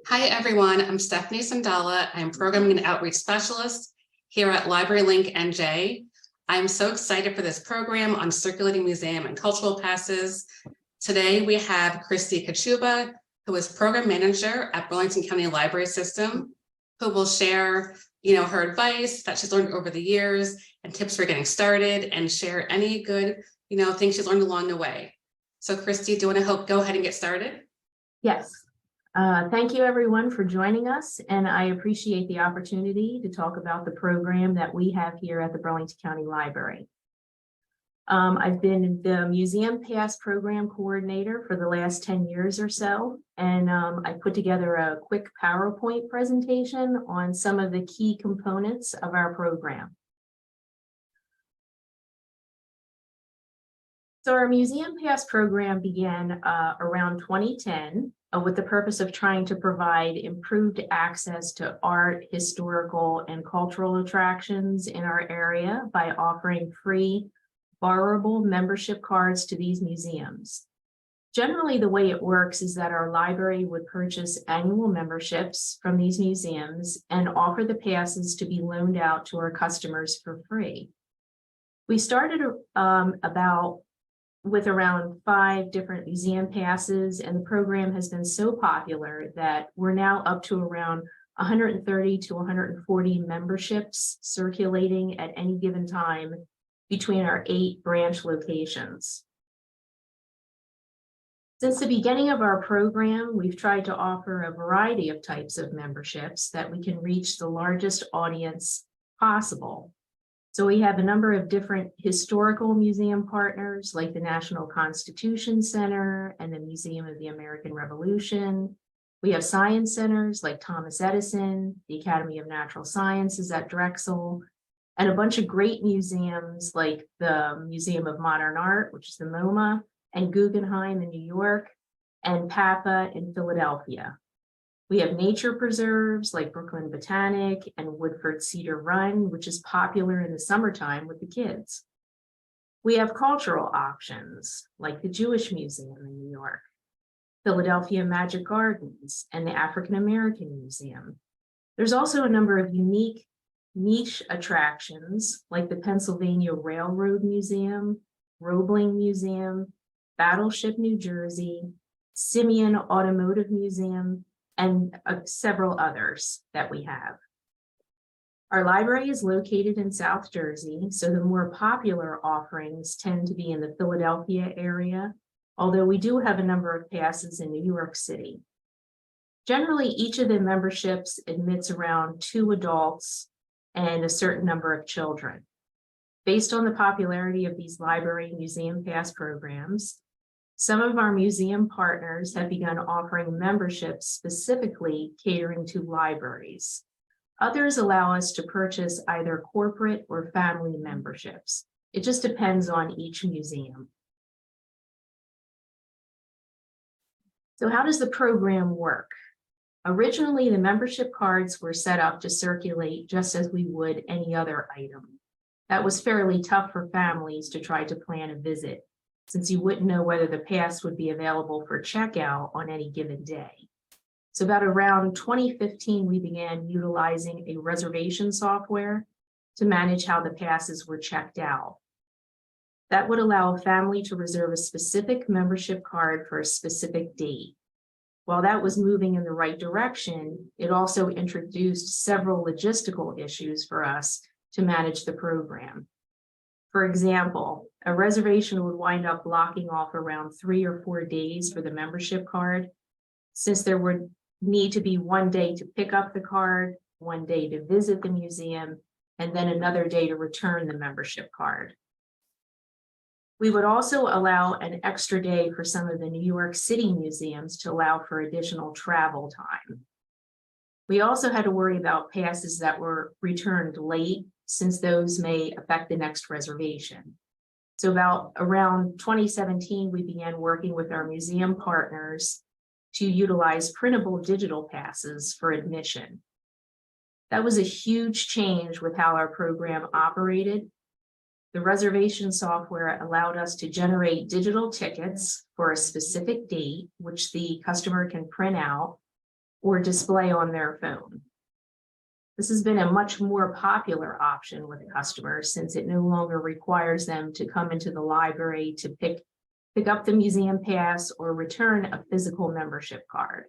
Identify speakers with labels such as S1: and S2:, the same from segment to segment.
S1: Hi, everyone. I'm Stephanie Sandala. I'm Programming and Outreach Specialist here at LibraryLinkNJ. I'm so excited for this program on circulating museum and cultural passes. Today, we have Christy Kaciuba, who is Program Manager at Burlington County Library System, who will share her advice that she's learned over the years and tips for getting started and share any good things she's learned along the way. So Christy, do you want to go ahead and get started?
S2: Yes. Thank you everyone for joining us, and I appreciate the opportunity to talk about the program that we have here at the Burlington County Library. I've been the Museum Pass Program Coordinator for the last 10 years or so, and I put together a quick PowerPoint presentation on some of the key components of our program. So our Museum Pass program began around 2010 with the purpose of trying to provide improved access to art, historical, and cultural attractions in our area by offering free, borrowable membership cards to these museums. Generally, the way it works is that our library would purchase annual memberships from these museums and offer the passes to be loaned out to our customers for free. We started with around 5 different museum passes, and the program has been so popular that we're now up to around 130 to 140 memberships circulating at any given time between our 8 branch locations. Since the beginning of our program, we've tried to offer a variety of types of memberships that we can reach the largest audience possible. So we have a number of different historical museum partners like the National Constitution Center and the Museum of the American Revolution. We have science centers like Thomas Edison, the Academy of Natural Sciences at Drexel, and a bunch of great museums like the Museum of Modern Art, which is the MoMA, and Guggenheim in New York, and PAPA in Philadelphia. We have nature preserves like Brooklyn Botanic and Woodford Cedar Run, which is popular in the summertime with the kids. We have cultural options like the Jewish Museum in New York, Philadelphia Magic Gardens, and the African American Museum. There's also a number of unique niche attractions like the Pennsylvania Railroad Museum, Roebling Museum, Battleship New Jersey, Simeon Automotive Museum, and several others that we have. Our library is located in South Jersey, so the more popular offerings tend to be in the Philadelphia area, although we do have a number of passes in New York City. Generally, each of the memberships admits around 2 adults and a certain number of children. Based on the popularity of these library museum pass programs, some of our museum partners have begun offering memberships specifically catering to libraries. Others allow us to purchase either corporate or family memberships. It just depends on each museum. So how does the program work? Originally, the membership cards were set up to circulate just as we would any other item. That was fairly tough for families to try to plan a visit, since you wouldn't know whether the pass would be available for checkout on any given day. So about around 2015, we began utilizing a reservation software to manage how the passes were checked out. That would allow a family to reserve a specific membership card for a specific date. While that was moving in the right direction, it also introduced several logistical issues for us to manage the program. For example, a reservation would wind up blocking off around 3 or 4 days for the membership card, since there would need to be 1 day to pick up the card, 1 day to visit the museum, and then another day to return the membership card. We would also allow an extra day for some of the New York City museums to allow for additional travel time. We also had to worry about passes that were returned late, since those may affect the next reservation. So around 2017, we began working with our museum partners to utilize printable digital passes for admission. That was a huge change with how our program operated. The reservation software allowed us to generate digital tickets for a specific date, which the customer can print out, or display on their phone. This has been a much more popular option with customers since it no longer requires them to come into the library to pick up the museum pass or return a physical membership card.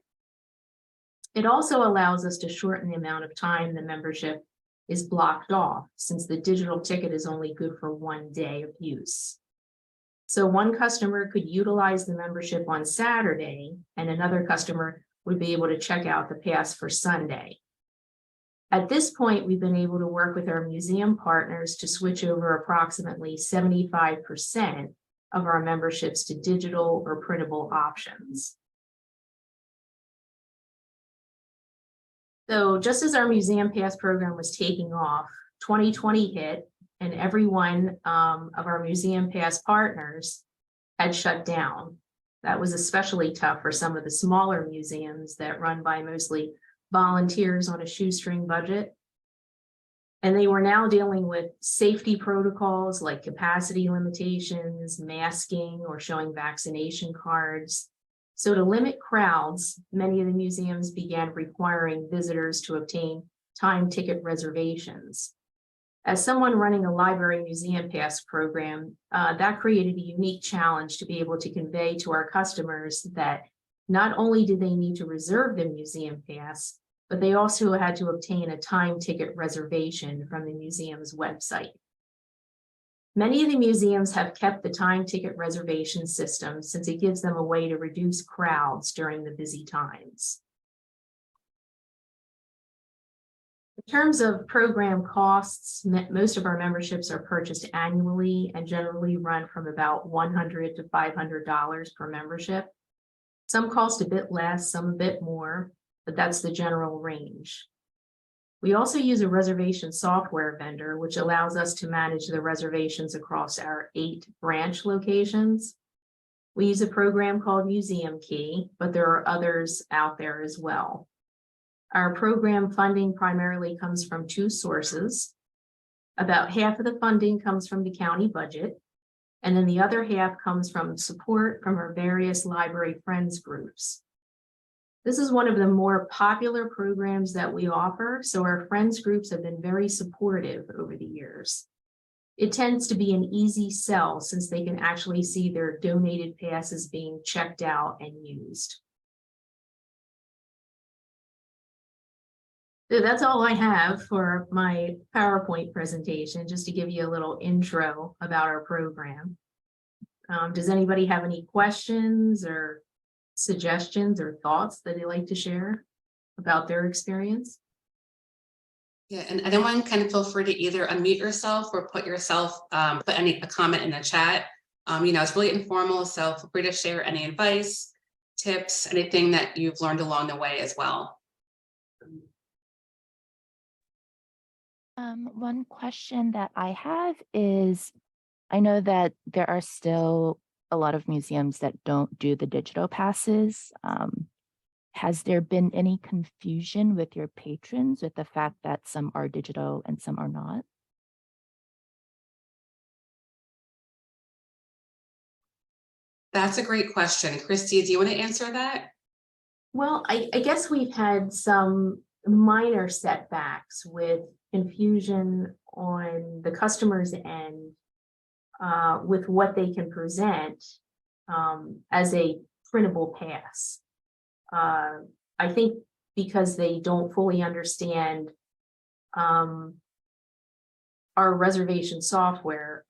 S2: It also allows us to shorten the amount of time the membership is blocked off, since the digital ticket is only good for 1 day of use. So one customer could utilize the membership on Saturday, and another customer would be able to check out the pass for Sunday. At this point, we've been able to work with our museum partners to switch over approximately 75% of our memberships to digital or printable options. So just as our Museum Pass program was taking off, 2020 hit, and every one of our Museum Pass partners had shut down. That was especially tough for some of the smaller museums that run by mostly volunteers on a shoestring budget. And they were now dealing with safety protocols like capacity limitations, masking, or showing vaccination cards. So to limit crowds, many of the museums began requiring visitors to obtain time ticket reservations. As someone running a library museum pass program, that created a unique challenge to be able to convey to our customers that not only did they need to reserve the museum pass, but they also had to obtain a time ticket reservation from the museum's website. Many of the museums have kept the time ticket reservation system since it gives them a way to reduce crowds during the busy times. In terms of program costs, most of our memberships are purchased annually and generally run from about $100 to $500 per membership. Some cost a bit less, some a bit more, but that's the general range. We also use a reservation software vendor, which allows us to manage the reservations across our 8 branch locations. We use a program called Museum Key, but there are others out there as well. Our program funding primarily comes from 2 sources. About half of the funding comes from the county budget, and then the other half comes from support from our various library friends groups. This is one of the more popular programs that we offer, so our friends groups have been very supportive over the years. It tends to be an easy sell since they can actually see their donated passes being checked out and used. So that's all I have for my PowerPoint presentation, just to give you a little intro about our program. Does anybody have any questions or suggestions or thoughts that they'd like to share about their experience?
S1: Yeah, and anyone can feel free to either unmute yourself or put a comment in the chat. It's really informal, so feel free to share any advice, tips, anything that you've learned along the way as well.
S3: One question that I have is, I know that there are still a lot of museums that don't do the digital passes. Has there been any confusion with your patrons with the fact that some are digital and some are not?
S1: That's a great question. Christy, do you want to answer that?
S2: Well, I guess we've had some minor setbacks with confusion on the customer's end with what they can present as a printable pass. I think because they don't fully understand our reservation software,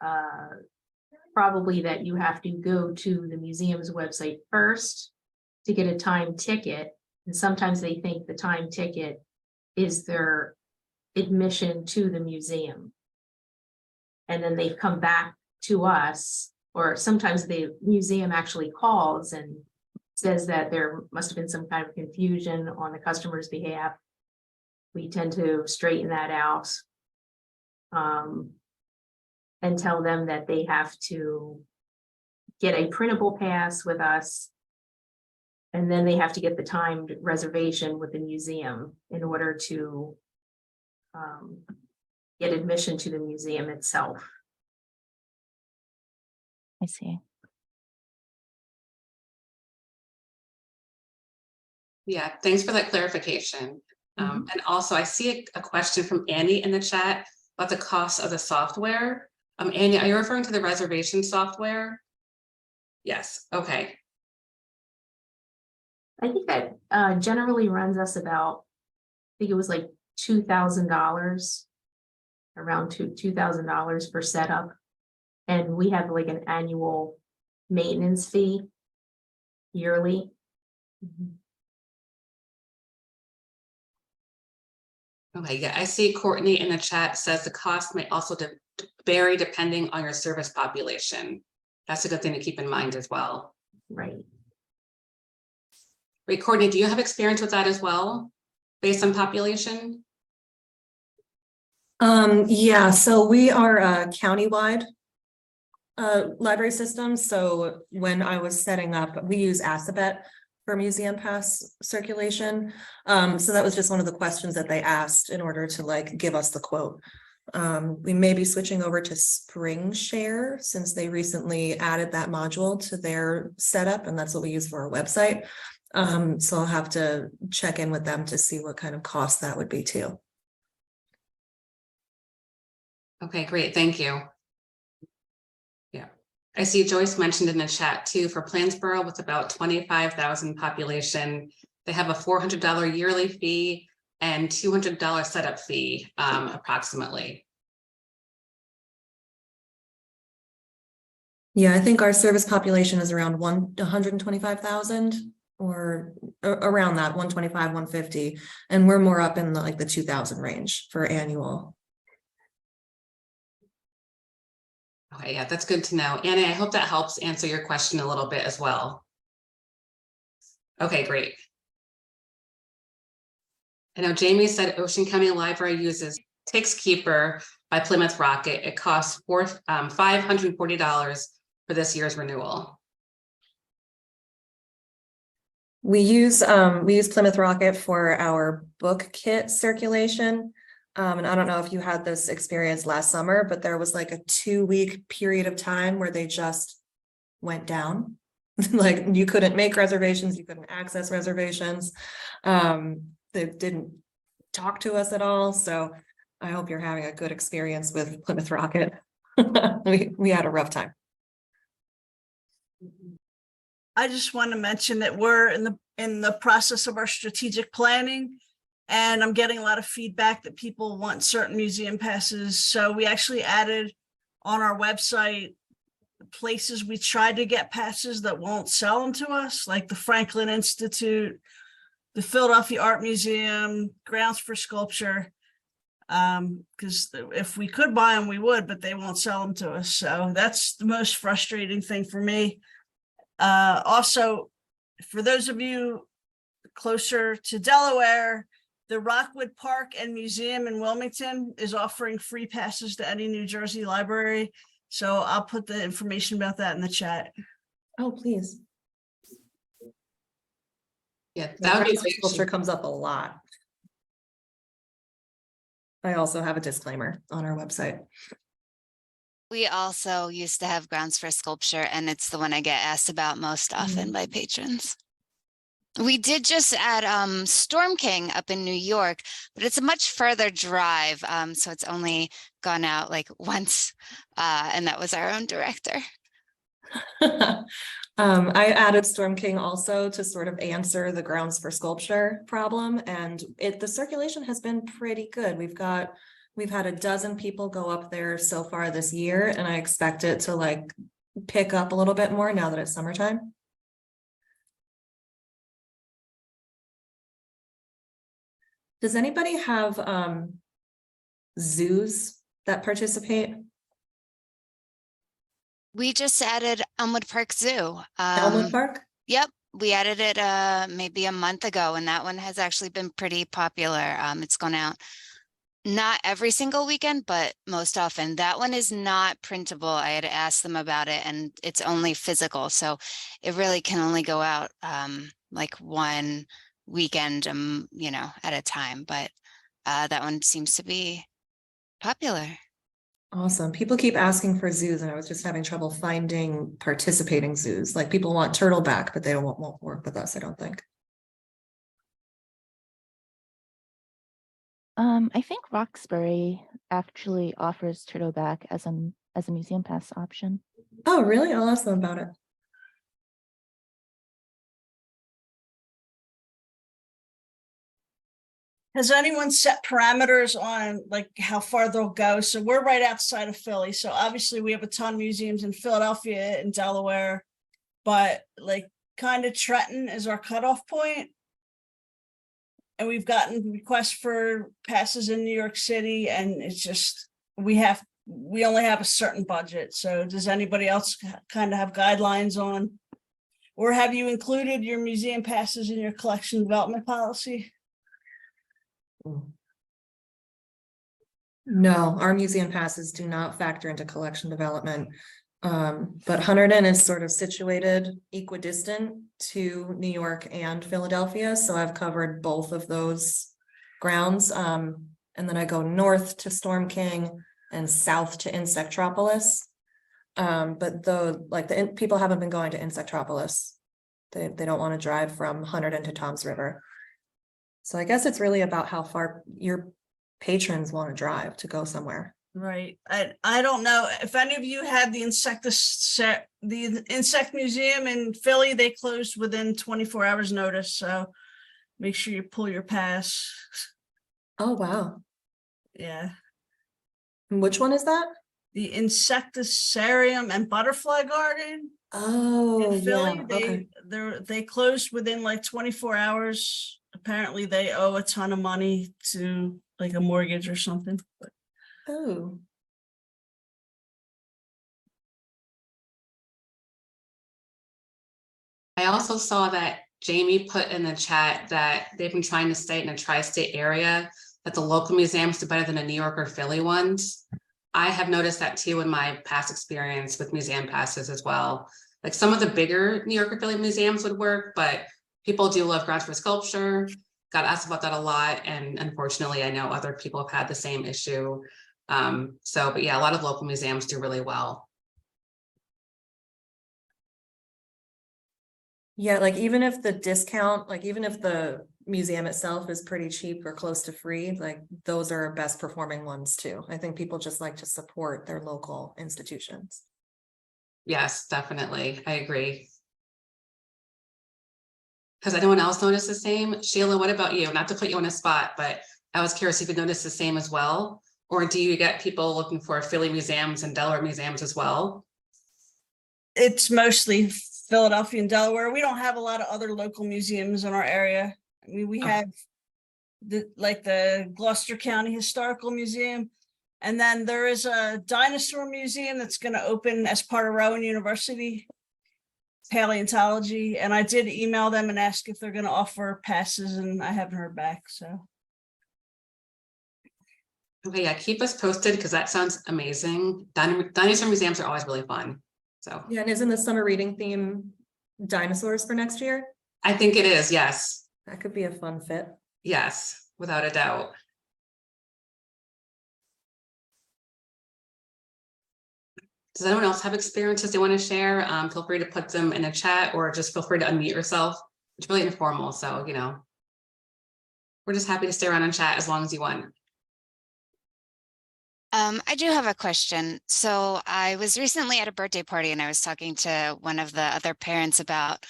S2: probably that you have to go to the museum's website first to get a time ticket. And sometimes they think the time ticket is their admission to the museum. And then they've come back to us, or sometimes the museum actually calls and says that there must have been some kind of confusion on the customer's behalf. We tend to straighten that out and tell them that they have to get a printable pass with us, and then they have to get the timed reservation with the museum in order to get admission to the museum itself.
S3: I see.
S1: Yeah, thanks for that clarification. And also I see a question from Annie in the chat about the cost of the software. Annie, are you referring to the reservation software? Yes, okay.
S2: I think that generally runs us about, I think it was like $2,000, around $2,000 for setup. And we have like an annual maintenance fee yearly.
S1: Okay, yeah, I see Courtney in the chat says the cost may also vary depending on your service population. That's a good thing to keep in mind as well.
S2: Right.
S1: Wait, Courtney, do you have experience with that as well, based on population?
S4: Yeah, so we are a countywide library system. So when I was setting up, we use Alphabet for museum pass circulation. So that was just one of the questions that they asked in order to like give us the quote. We may be switching over to Spring Share since they recently added that module to their setup, and that's what we use for our website. So I'll have to check in with them to see what kind of cost that would be too.
S1: Okay, great, thank you. Yeah, I see Joyce mentioned in the chat too, for Plansboro with about 25,000 population, they have a $400 yearly fee and $200 setup fee, approximately.
S4: Yeah, I think our service population is around 125,000 or around that 125, 150, and we're more up in the like the 2,000 range for annual.
S1: Okay, yeah, that's good to know. Annie, I hope that helps answer your question a little bit as well. Okay, great. I know Jamie said Ocean County Library uses Keeper by Plymouth Rocket. It costs $540 for this year's renewal.
S4: We use Plymouth Rocket for our book kit circulation. And I don't know if you had this experience last summer, but there was like a 2-week period of time where they just went down. Like you couldn't make reservations, you couldn't access reservations. They didn't talk to us at all. So I hope you're having a good experience with Plymouth Rocket. we had a rough time.
S5: I just want to mention that we're in the process of our strategic planning, and I'm getting a lot of feedback that people want certain museum passes. So we actually added on our website places we tried to get passes that won't sell them to us, like the Franklin Institute, the Philadelphia Art Museum, Grounds for Sculpture. Because if we could buy them, we would, but they won't sell them to us. So that's the most frustrating thing for me. Also, for those of you closer to Delaware, the Rockwood Park and Museum in Wilmington is offering free passes to any New Jersey library. So I'll put the information about that in the chat.
S4: Oh, please.
S1: Yeah, that would be
S4: great. Sculpture comes up a lot. I also have a disclaimer on our website.
S6: We also used to have Grounds for Sculpture, and it's the one I get asked about most often by patrons. We did just add Storm King up in New York, but it's a much further drive. So it's only gone out like once, and that was our own director.
S4: I added Storm King also to sort of answer the Grounds for Sculpture problem, and the circulation has been pretty good. We've had a dozen people go up there so far this year, and I expect it to like pick up a little bit more now that it's summertime. Does anybody have zoos that participate?
S6: We just added Elmwood Park Zoo.
S4: Elmwood Park?
S6: Yep, we added it maybe a month ago, and that one has actually been pretty popular. It's gone out not every single weekend, but most often. That one is not printable. I had asked them about it, and it's only physical, so it really can only go out like one weekend, you know, at a time. But that one seems to be popular.
S4: Awesome. People keep asking for zoos, and I was just having trouble finding participating zoos. Like people want Turtleback, but they won't work with us, I don't think.
S3: I think Roxbury actually offers Turtleback as a museum pass option.
S4: Oh, really? I'll ask them about it.
S5: Has anyone set parameters on like how far they'll go? So we're right outside of Philly. So obviously we have a ton of museums in Philadelphia and Delaware, but like kind of Trenton is our cutoff point. And we've gotten requests for passes in New York City, and it's just, we only have a certain budget. So does anybody else kind of have guidelines on? Or have you included your museum passes in your collection development policy?
S4: No, our museum passes do not factor into collection development. But Hunterdon is sort of situated equidistant to New York and Philadelphia, so I've covered both of those grounds. And then I go north to Storm King and south to Insectropolis. But the people haven't been going to Insectropolis. They don't want to drive from Hunterdon to Toms River. So I guess it's really about how far your patrons want to drive to go somewhere.
S5: Right. I don't know if any of you had the insect museum in Philly. They closed within 24 hours notice. So make sure you pull your pass.
S4: Oh, wow.
S5: Yeah.
S4: And which one is that?
S5: The Insectarium and Butterfly Garden
S4: Oh,
S5: in Philly.
S4: yeah. Okay.
S5: They closed within like 24 hours. Apparently they owe a ton of money to like a mortgage or something.
S4: Oh.
S1: I also saw that Jamie put in the chat that they've been trying to stay in a tri-state area, that the local museums do better than the New York or Philly ones. I have noticed that too in my past experience with museum passes as well. Like some of the bigger New York or Philly museums would work, but people do love grounds for sculpture. Got asked about that a lot. And unfortunately, I know other people have had the same issue. But yeah, a lot of local museums do really well.
S4: Yeah, like even if the discount, like even if the museum itself is pretty cheap or close to free, like those are best performing ones too. I think people just like to support their local institutions.
S1: Yes, definitely. I agree. Has anyone else noticed the same? Sheila, what about you? Not to put you on a spot, but I was curious if you noticed the same as well. Or do you get people looking for Philly museums and Delaware museums as well?
S5: It's mostly Philadelphia and Delaware. We don't have a lot of other local museums in our area. I mean, we have the Gloucester County Historical Museum, and then there is a dinosaur museum that's going to open as part of Rowan University, paleontology. And I did email them and ask if they're going to offer passes, and I haven't heard back. So.
S1: Okay, yeah, keep us posted because that sounds amazing. Dinosaur museums are always really fun. So
S4: yeah, and isn't the summer reading theme dinosaurs for next year?
S1: I think it is, yes.
S4: That could be a fun fit.
S1: Yes, without a doubt. Does anyone else have experiences they want to share? Feel free to put them in a chat or just feel free to unmute yourself. It's really informal, so we're just happy to stay around and chat as long as you want.
S6: I do have a question. So I was recently at a birthday party and I was talking to one of the other parents about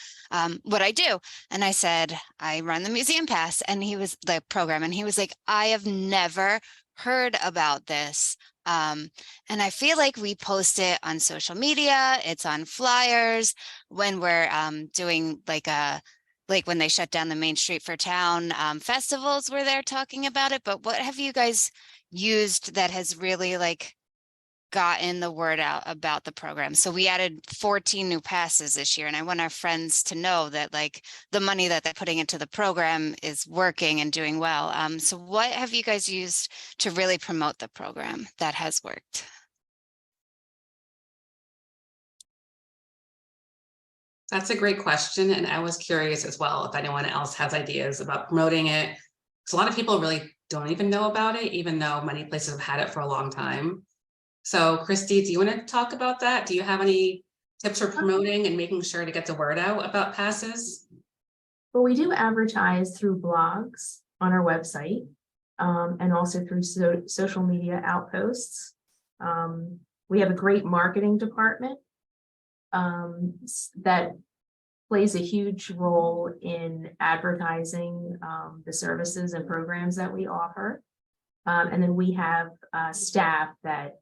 S6: what I do. And I said, I run the museum pass, and the program. And he was like, I have never heard about this. And I feel like we post it on social media. It's on flyers when we're doing like when they shut down the Main Street for Town festivals where they're talking about it. But what have you guys used that has really gotten the word out about the program? So we added 14 new passes this year, and I want our friends to know that the money that they're putting into the program is working and doing well. So what have you guys used to really promote the program that has worked?
S1: That's a great question. And I was curious as well if anyone else has ideas about promoting it. Because a lot of people really don't even know about it, even though many places have had it for a long time. So Christy, do you want to talk about that? Do you have any tips for promoting and making sure to get the word out about passes?
S2: Well, we do advertise through blogs on our website. and also through social media outposts. We have a great marketing department that plays a huge role in advertising the services and programs that we offer. And then we have staff that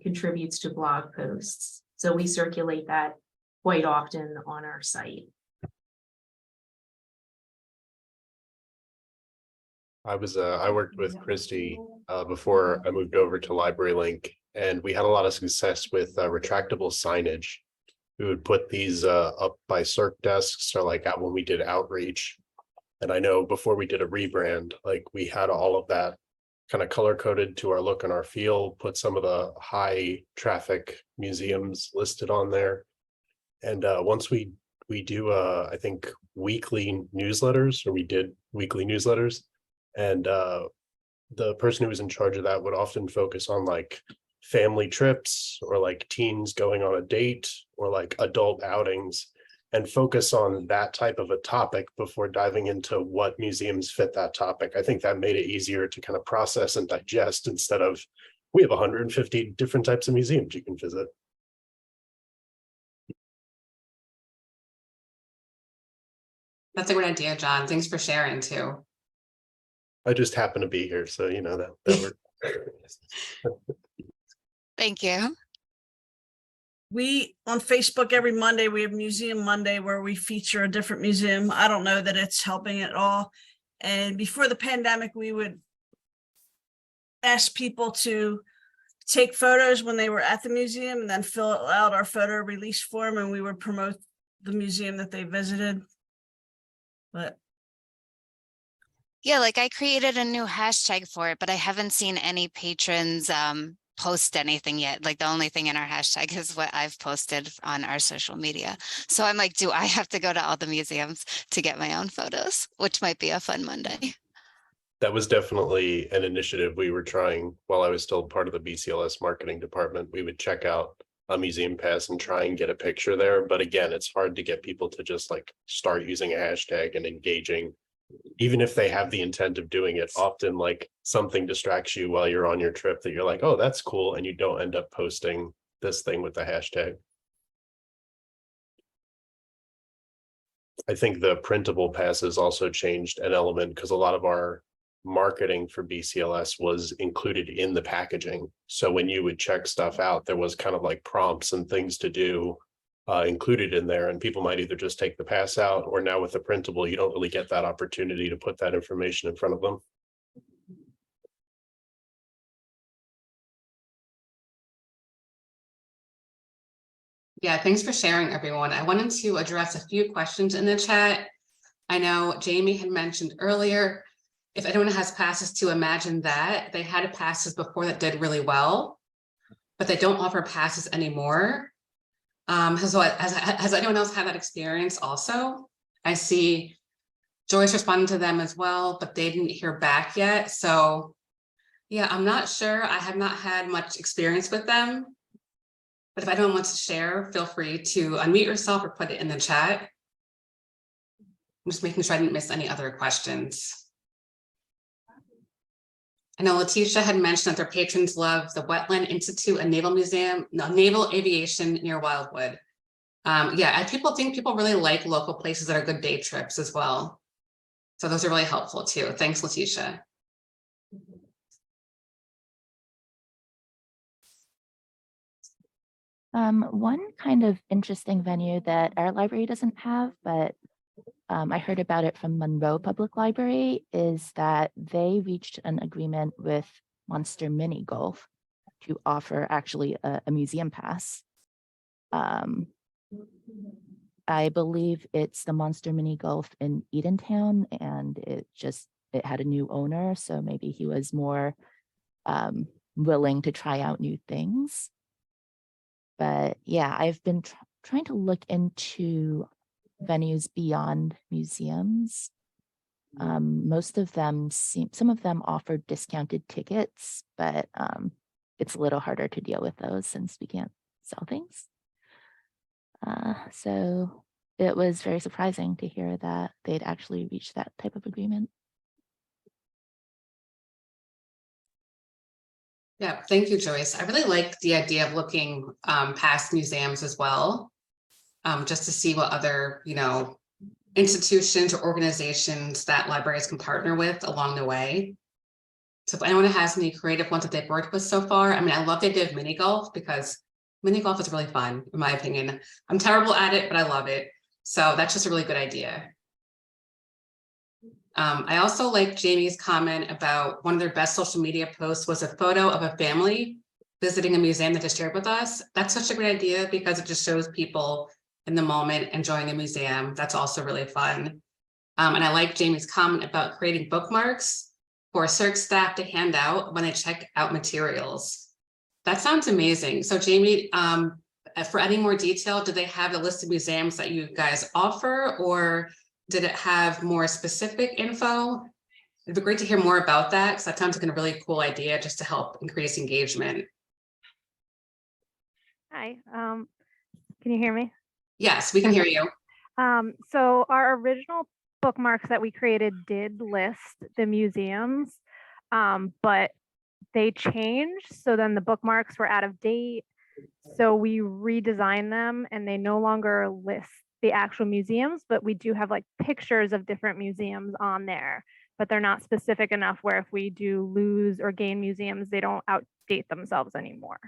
S2: contributes to blog posts. So we circulate that quite often on our site.
S7: I worked with Christy before I moved over to LibraryLink, and we had a lot of success with retractable signage. We would put these up by circ desks or like out when we did outreach. And I know before we did a rebrand, like we had all of that kind of color coded to our look and our feel, put some of the high traffic museums listed on there. And once we do I think weekly newsletters, or we did weekly newsletters. And the person who was in charge of that would often focus on like family trips or like teens going on a date or like adult outings, and focus on that type of a topic before diving into what museums fit that topic. I think that made it easier to kind of process and digest, instead of, we have 150 different types of museums you can visit.
S1: That's a great idea, John. Thanks for sharing too.
S7: I just happen to be here, so you know that worked.
S6: Thank you.
S5: We, on Facebook every Monday, we have Museum Monday where we feature a different museum. I don't know that it's helping at all. And before the pandemic, we would ask people to take photos when they were at the museum and then fill out our photo release form, and we would promote the museum that they visited. But
S6: Yeah, like I created a new hashtag for it, but I haven't seen any patrons post anything yet. Like the only thing in our hashtag is what I've posted on our social media. So I'm like, do I have to go to all the museums to get my own photos, which might be a fun Monday.
S7: That was definitely an initiative we were trying while I was still part of the BCLS marketing department. We would check out a museum pass and try and get a picture there. But again, it's hard to get people to just like start using a hashtag and engaging. Even if they have the intent of doing it, often like something distracts you while you're on your trip that you're like, oh, that's cool. And you don't end up posting this thing with the hashtag. I think the printable passes also changed an element, because a lot of our marketing for BCLS was included in the packaging. So when you would check stuff out, there was kind of like prompts and things to do included in there, and people might either just take the pass out, or now with the printable, you don't really get that opportunity to put that information in front of them.
S1: Yeah, thanks for sharing, everyone. I wanted to address a few questions in the chat. I know Jamie had mentioned earlier, if anyone has passes to Imagine That, they had passes before that did really well, but they don't offer passes anymore. Has anyone else had that experience also? I see Joyce responding to them as well, but they didn't hear back yet. So yeah, I'm not sure. I have not had much experience with them. But if anyone wants to share, feel free to unmute yourself or put it in the chat. I'm just making sure I didn't miss any other questions. I know Letitia had mentioned that their patrons love the Wetland Institute and Naval Museum, Naval Aviation near Wildwood. Yeah, people really like local places that are good day trips as well. So those are really helpful too. Thanks, Letitia.
S3: One kind of interesting venue that our library doesn't have, but I heard about it from Monroe Public Library, is that they reached an agreement with Monster Mini Golf to offer actually a museum pass. I believe it's the Monster Mini Golf in Edentown, and it had a new owner, so maybe he was more willing to try out new things. But yeah, I've been trying to look into venues beyond museums. Most of them some of them offer discounted tickets, but it's a little harder to deal with those since we can't sell things. So it was very surprising to hear that they'd actually reached that type of agreement.
S1: Yeah, thank you, Joyce. I really like the idea of looking past museums as well. Just to see what other, institutions or organizations that libraries can partner with along the way. So if anyone has any creative ones that they've worked with so far, I mean, I love the idea of mini golf because mini golf is really fun, in my opinion. I'm terrible at it, but I love it. So that's just a really good idea. I also like Jamie's comment about one of their best social media posts was a photo of a family visiting a museum that just shared with us. That's such a great idea because it just shows people in the moment enjoying the museum. That's also really fun. And I like Jamie's comment about creating bookmarks for Circ staff to hand out when they check out materials. That sounds amazing. So Jamie, for any more detail, do they have a list of museums that you guys offer, or did it have more specific info? It'd be great to hear more about that, because that sounds like a really cool idea just to help increase engagement.
S8: Hi, can you hear me?
S1: Yes, we can hear you.
S8: So our original bookmarks that we created did list the museums, but they changed. So then the bookmarks were out of date. So we redesigned them and they no longer list the actual museums, but we do have like pictures of different museums on there, but they're not specific enough where if we do lose or gain museums, they don't outdate themselves anymore.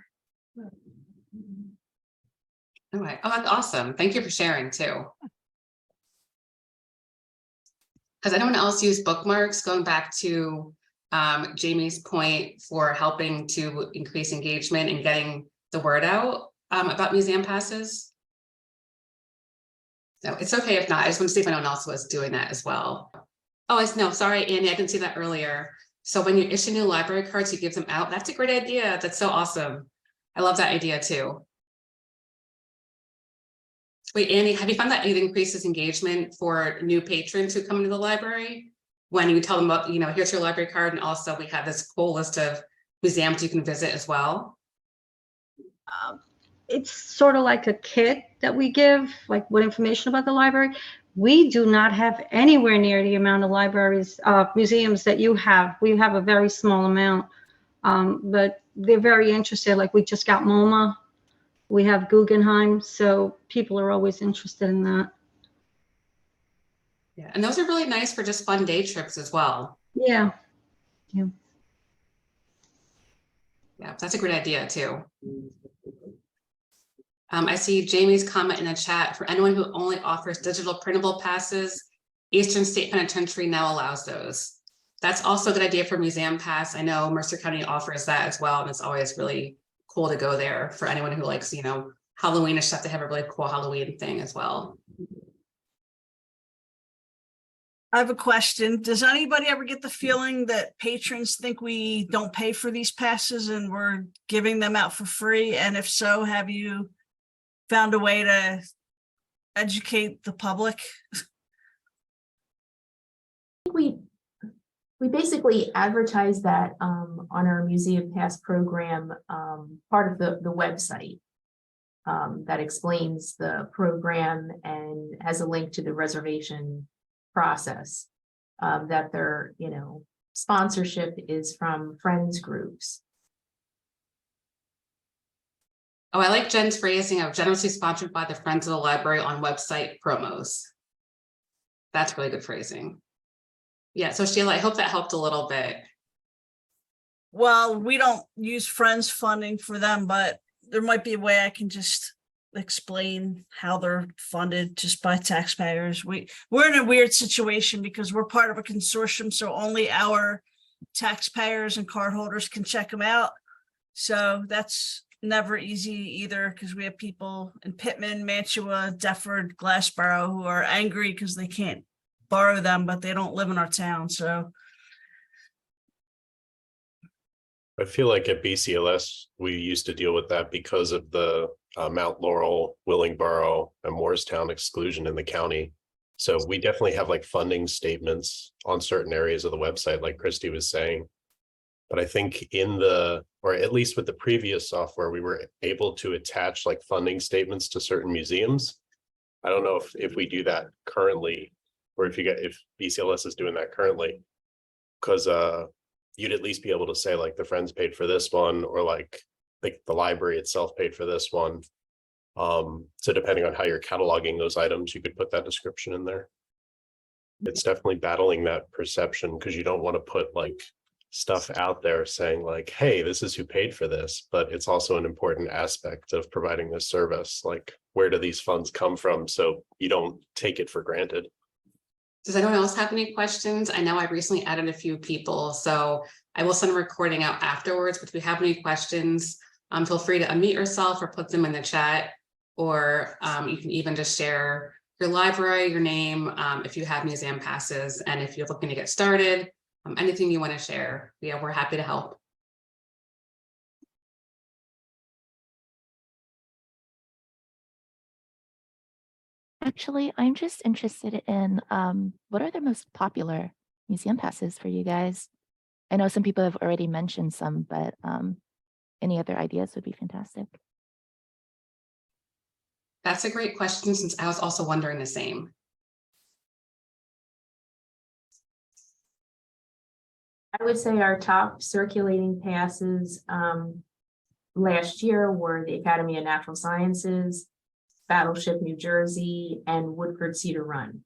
S1: All right. Oh, that's awesome. Thank you for sharing too. Has anyone else used bookmarks? Going back to Jamie's point for helping to increase engagement and getting the word out about museum passes? No, it's okay if not. I just want to see if anyone else was doing that as well. Oh, no, sorry, Andy, I didn't see that earlier. So when you issue new library cards, you give them out. That's a great idea. That's so awesome. I love that idea too. Wait, Andy, have you found that it increases engagement for new patrons who come into the library? When you tell them about, here's your library card, and also we have this cool list of museums you can visit as well.
S9: It's sort of like a kit that we give, like with information about the library. We do not have anywhere near the amount of libraries, museums that you have. We have a very small amount, but they're very interested. Like we just got MoMA. We have Guggenheim, so people are always interested in that.
S1: Yeah, and those are really nice for just fun day trips as well.
S9: Yeah.
S1: Yeah, that's a great idea too. I see Jamie's comment in the chat. For anyone who only offers digital printable passes, Eastern State Penitentiary now allows those. That's also a good idea for Museum Pass. I know Mercer County offers that as well, and it's always really cool to go there for anyone who likes, Halloween stuff. They have a really cool Halloween thing as well.
S5: I have a question. Does anybody ever get the feeling that patrons think we don't pay for these passes and we're giving them out for free? And if so, have you found a way to educate the public?
S2: We basically advertise that on our Museum Pass program, part of the website that explains the program and has a link to the reservation process, that their sponsorship is from friends groups.
S1: Oh, I like Jen's phrasing of generously sponsored by the Friends of the Library on website promos. That's really good phrasing. Yeah, so Sheila, I hope that helped a little bit.
S5: Well, we don't use Friends funding for them, but there might be a way I can just explain how they're funded just by taxpayers. We're in a weird situation because we're part of a consortium, so only our taxpayers and cardholders can check them out. So that's never easy either, because we have people in Pittman, Mantua, Deptford, Glassboro who are angry because they can't borrow them, but they don't live in our town. So
S7: I feel like at BCLS, we used to deal with that because of the Mount Laurel, Willingboro, and Morristown exclusion in the county. So we definitely have like funding statements on certain areas of the website, like Christy was saying. But I think or at least with the previous software, we were able to attach like funding statements to certain museums. I don't know if we do that currently, or if BCLS is doing that currently, because you'd at least be able to say like the Friends paid for this one, or like the library itself paid for this one. So depending on how you're cataloging those items, you could put that description in there. It's definitely battling that perception, because you don't want to put like stuff out there saying like, hey, this is who paid for this, but it's also an important aspect of providing this service. Like, where do these funds come from? So you don't take it for granted.
S1: Does anyone else have any questions? I know I recently added a few people, so I will send a recording out afterwards, but if you have any questions, feel free to unmute yourself or put them in the chat, or you can even just share your library, your name, if you have museum passes, and if you're looking to get started, anything you want to share. Yeah, we're happy to help.
S3: Actually, I'm just interested in what are the most popular museum passes for you guys? I know some people have already mentioned some, but any other ideas would be fantastic.
S1: That's a great question, since I was also wondering the same.
S2: I would say our top circulating passes last year were the Academy of Natural Sciences, Battleship New Jersey, and Woodford Cedar Run.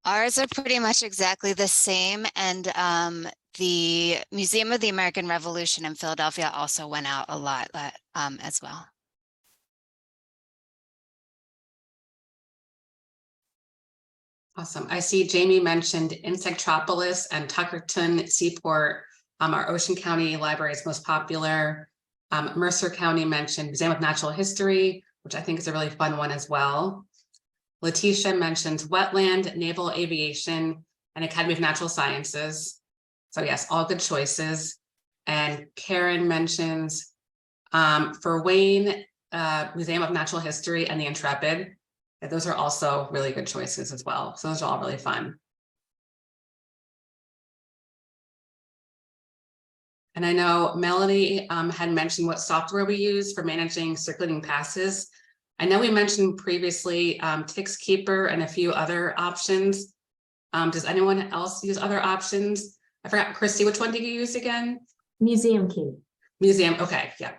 S6: Ours are pretty much exactly the same, and the Museum of the American Revolution in Philadelphia also went out a lot as well.
S1: Awesome. I see Jamie mentioned Insectropolis and Tuckerton Seaport, our Ocean County Library's most popular. Mercer County mentioned Museum of Natural History, which I think is a really fun one as well. Letitia mentions Wetland, Naval Aviation, and Academy of Natural Sciences. So yes, all good choices. And Karen mentions for Wayne, Museum of Natural History and the Intrepid. Those are also really good choices as well. So those are all really fun. And I know Melody had mentioned what software we use for managing circulating passes. I know we mentioned previously TixKeeper and a few other options. Does anyone else use other options? I forgot, Christy, which one did you use again?
S2: Museum Key.
S1: Museum, okay, yeah.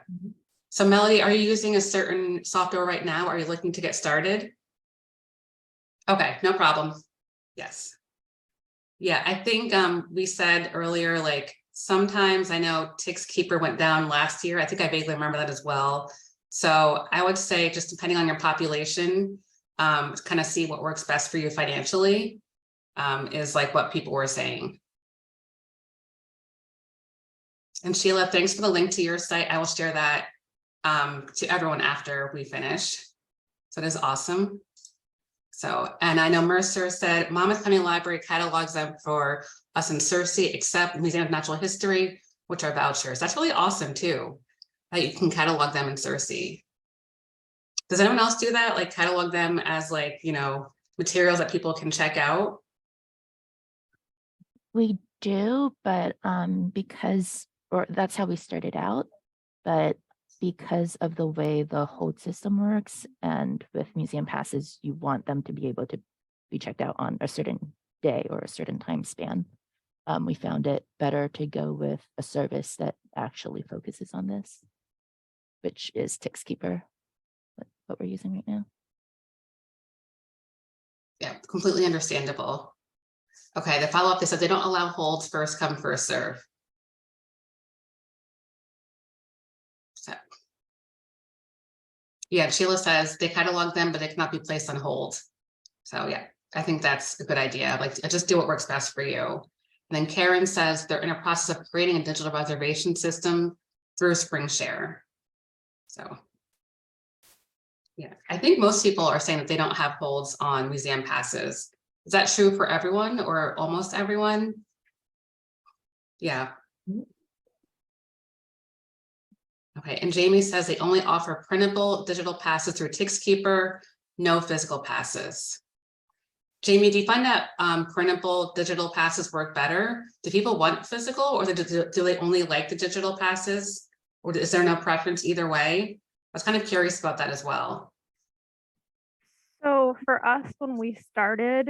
S1: So Melody, are you using a certain software right now? Are you looking to get started? Okay, no problem. Yes. Yeah, I think we said earlier, like sometimes I know TixKeeper went down last year. I think I vaguely remember that as well. So I would say, just depending on your population, kind of see what works best for you financially, is like what people were saying. And Sheila, thanks for the link to your site. I will share that to everyone after we finish. So it is awesome. So, and I know Mercer said Monmouth County Library catalogs them for us in Searcy, except Museum of Natural History, which are vouchers. That's really awesome too, that you can catalog them in Searcy. Does anyone else do that? Like catalog them as like, you know, materials that people can check out?
S3: We do, but that's how we started out, but because of the way the hold system works, and with museum passes, you want them to be able to be checked out on a certain day or a certain time span. We found it better to go with a service that actually focuses on this, which is TixKeeper, what we're using right now.
S1: Yeah, completely understandable. Okay, the follow-up, they said they don't allow holds, first come, first serve. So, yeah, Sheila says they catalog them, but they cannot be placed on hold. So yeah, I think that's a good idea. Like, just do what works best for you. And then Karen says they're in a process of creating a digital reservation system through SpringShare. So yeah, I think most people are saying that they don't have holds on museum passes. Is that true for everyone or almost everyone? Yeah. Okay, and Jamie says they only offer printable digital passes through TixKeeper, no physical passes. Jamie, do you find that printable digital passes work better? Do people want physical, or do they only like the digital passes? Or is there no preference either way? I was kind of curious about that as well.
S8: So So for us, when we started,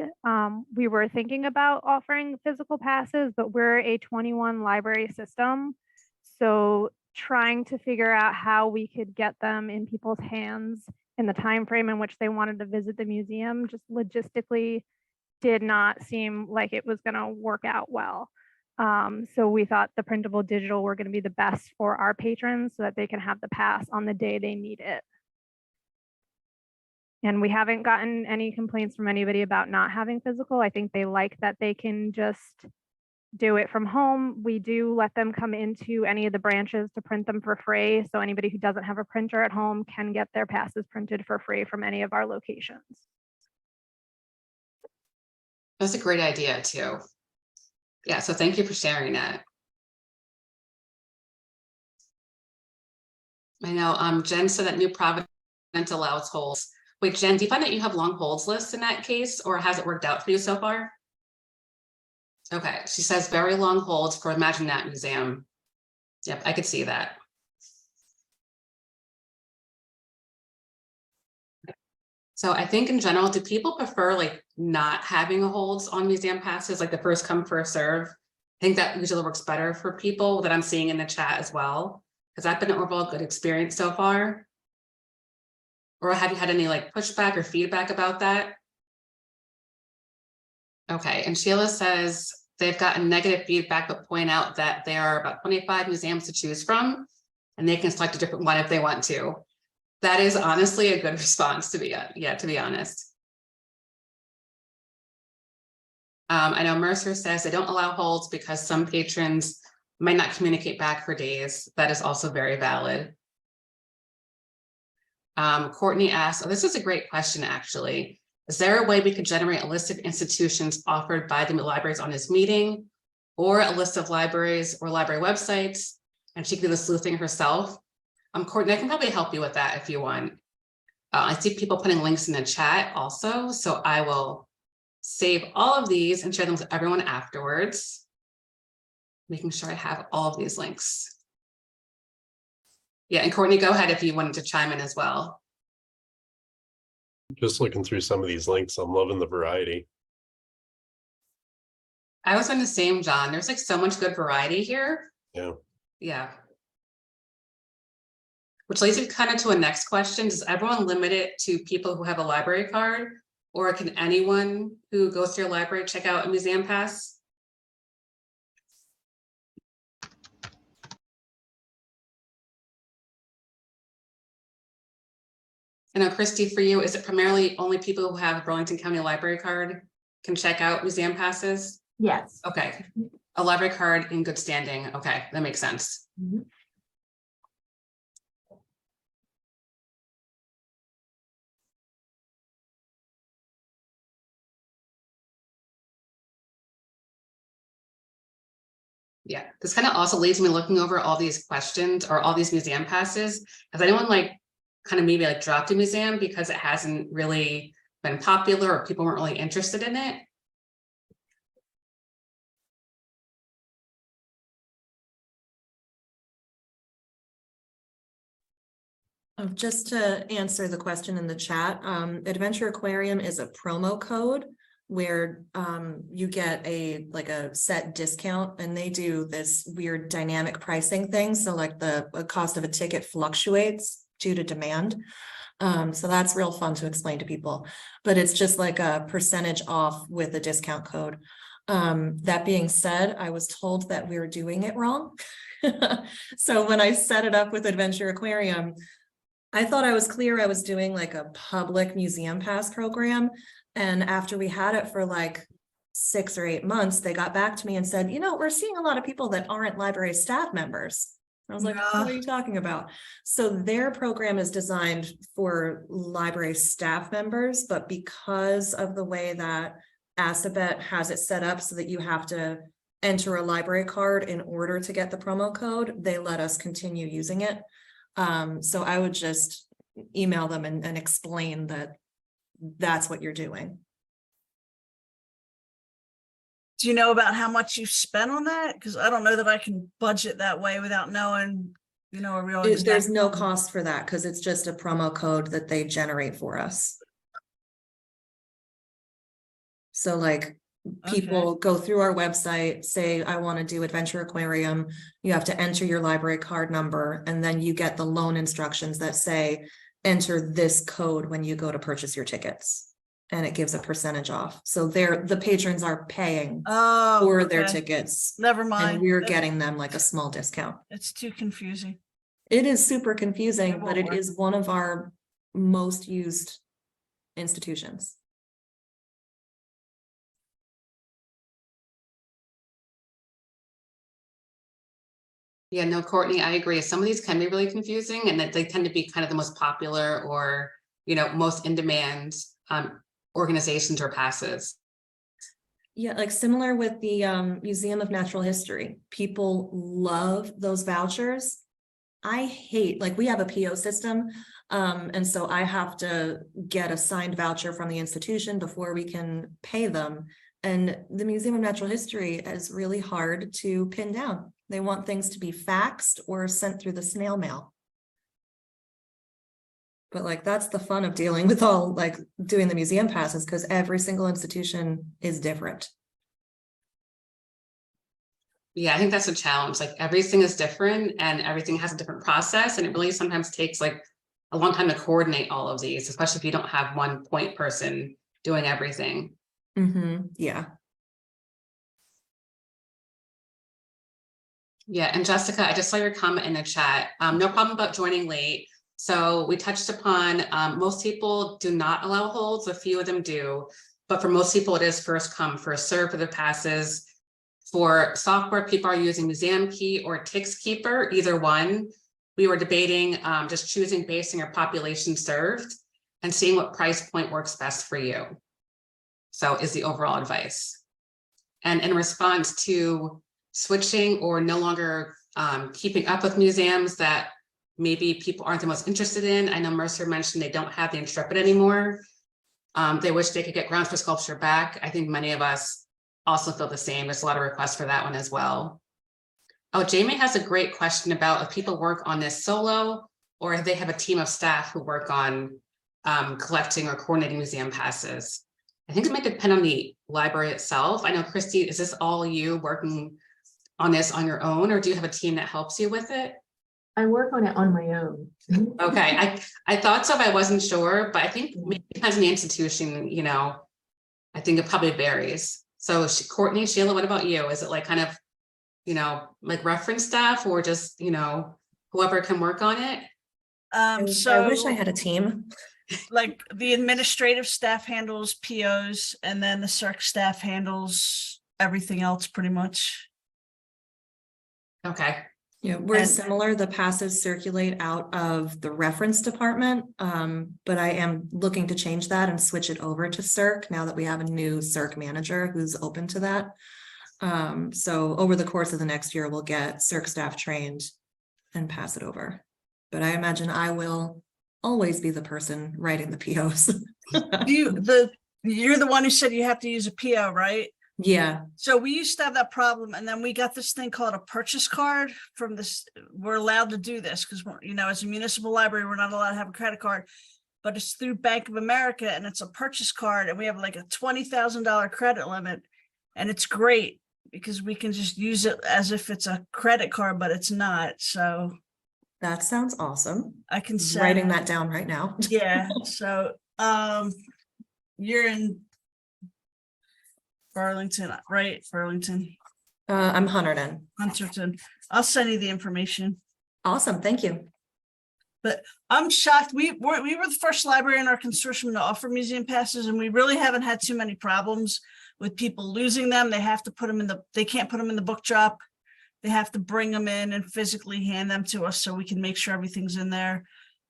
S8: we were thinking about offering physical passes, but we're a 21 library system. So trying to figure out how we could get them in people's hands in the time frame in which they wanted to visit the museum just logistically did not seem like it was going to work out well. So we thought the printable digital were going to be the best for our patrons so that they can have the pass on the day they need it. And we haven't gotten any complaints from anybody about not having physical. I think they like that they can just do it from home. We do let them come into any of the branches to print them for free. So anybody who doesn't have a printer at home can get their passes printed for free from any of our locations.
S1: That's a great idea too. Yeah, so thank you for sharing that. I know Jen said that New Providence allows holds. Wait, Jen, do you find that you have long holds lists in that case, or has it worked out for you so far? Okay, she says very long holds for Imagine That Museum. Yep, I could see that. So I think in general, do people prefer like not having a holds on museum passes, like the first come, first serve? I think that usually works better for people that I'm seeing in the chat as well. Has that been an overall good experience so far? Or have you had any like pushback or feedback about that? Okay, and Sheila says they've gotten negative feedback, but point out that there are about 25 museums to choose from, and they can select a different one if they want to. That is honestly a good response to be honest. I know Mercer says they don't allow holds because some patrons might not communicate back for days. That is also very valid. Courtney asks, oh, this is a great question actually. Is there a way we could generate a list of institutions offered by the libraries on this meeting, or a list of libraries or library websites, and she can do the sleuthing herself? Courtney, I can probably help you with that if you want. I see people putting links in the chat also, so I will save all of these and share them with everyone afterwards, making sure I have all of these links. Yeah, and Courtney, go ahead if you wanted to chime in as well.
S7: Just looking through some of these links, I'm loving the variety.
S1: I was on the same, John. There's like so much good variety here.
S7: Yeah.
S1: Yeah. Which leads me kind of to a next question. Does everyone limit it to people who have a library card, or can anyone who goes to your library check out a museum pass? I know, Christy, for you, is it primarily only people who have a Burlington County library card can check out museum passes?
S2: Yes.
S1: Okay, a library card in good standing. Okay, that makes sense.
S2: Mhm.
S1: Yeah, this kind of also leads me looking over all these questions or all these museum passes. Has anyone like kind of maybe like dropped a museum because it hasn't really been popular or people weren't really interested in it?
S4: Just to answer the question in the chat, Adventure Aquarium is a promo code where you get a set discount, and they do this weird dynamic pricing thing. So like the cost of a ticket fluctuates due to demand. So that's real fun to explain to people, but it's just like a percentage off with a discount code. That being said, I was told that we were doing it wrong. So when I set it up with Adventure Aquarium, I thought I was clear I was doing like a public museum pass program. And after we had it for like 6 or 8 months, they got back to me and said, you know, we're seeing a lot of people that aren't library staff members. I was like, what are you talking about? So their program is designed for library staff members, but because of the way that Assabet has it set up so that you have to enter a library card in order to get the promo code, they let us continue using it. So I would just email them and explain that that's what you're doing.
S5: Do you know about how much you spent on that? Because I don't know that I can budget that way without knowing, you know, a real exact
S4: There's no
S5: number.
S4: cost for that because it's just a promo code that they generate for us. So like people go through our website, say, I want to do Adventure Aquarium. You have to enter your library card number, and then you get the loan instructions that say, enter this code when you go to purchase your tickets. And it gives a percentage off. So the patrons are paying for their tickets.
S5: Never mind.
S4: And we're getting them like a small discount.
S5: It's too confusing.
S4: It is super confusing,
S5: It
S4: but
S5: won't
S4: it
S5: work.
S4: is one of our most used institutions.
S1: Yeah, no, Courtney, I agree. Some of these can be really confusing, and that they tend to be kind of the most popular or, most in demand organizations or passes.
S4: Yeah, like similar with the Museum of Natural History. People love those vouchers. I hate, like, we have a PO system, and so I have to get a signed voucher from the institution before we can pay them. And the Museum of Natural History is really hard to pin down. They want things to be faxed or sent through the snail mail. But like, that's the fun of dealing with all, like, doing the museum passes, because every single institution is different.
S1: Yeah, I think that's a challenge. Like, everything is different and everything has a different process. And it really sometimes takes like a long time to coordinate all of these, especially if you don't have one point person doing everything.
S4: Yeah.
S1: Yeah, and Jessica, I just saw your comment in the chat. No problem about joining late. So we touched upon, most people do not allow holds, a few of them do, but for most people it is first come, first serve for the passes. For software, people are using Museum Key or Tix Keeper, either one. We were debating just choosing based on your population served and seeing what price point works best for you. So is the overall advice. And in response to switching or no longer keeping up with museums that maybe people aren't the most interested in. I know Mercer mentioned they don't have the Intrepid anymore. They wish they could get Grounds for Sculpture back. I think many of us also feel the same. There's a lot of requests for that one as well. Oh, Jamie has a great question about if people work on this solo or if they have a team of staff who work on collecting or coordinating museum passes. I think it might depend on the library itself. I know, Christy, is this all you working on this on your own, or do you have a team that helps you with it?
S2: I work on it on my own.
S1: Okay, I thought so, but I wasn't sure, but I think maybe it depends on the institution, I think it probably varies. So Courtney, Sheila, what about you? Is it like kind of, like reference staff or just, whoever can work on it?
S5: So
S4: I wish I had a team.
S5: Like the administrative staff handles POs, and then the Circ staff handles everything else pretty much.
S1: Okay.
S4: Yeah, we're
S5: And-
S4: similar. The passes circulate out of the reference department, but I am looking to change that and switch it over to Circ now that we have a new Circ manager who's open to that. So over the course of the next year, we'll get Circ staff trained and pass it over. But I imagine I will always be the person writing the POs.
S5: You're the one who said you have to use a PO, right?
S4: Yeah.
S5: So we used to have that problem, and then we got this thing called a purchase card from this. We're allowed to do this because, as a municipal library, we're not allowed to have a credit card, but it's through Bank of America, and it's a purchase card, and we have like a $20,000 credit limit, and it's great because we can just use it as if it's a credit card, but it's not. So
S4: That sounds awesome.
S5: I can send,
S4: Writing that down right now.
S5: yeah. So you're in Burlington, right? Burlington,
S4: I'm Hunterdon.
S5: Hunterton. I'll send you the information.
S4: Awesome, thank you.
S5: But I'm shocked. We were the first library in our consortium to offer museum passes, and we really haven't had too many problems with people losing them. They have to put them they can't put them in the book drop. They have to bring them in and physically hand them to us so we can make sure everything's in there.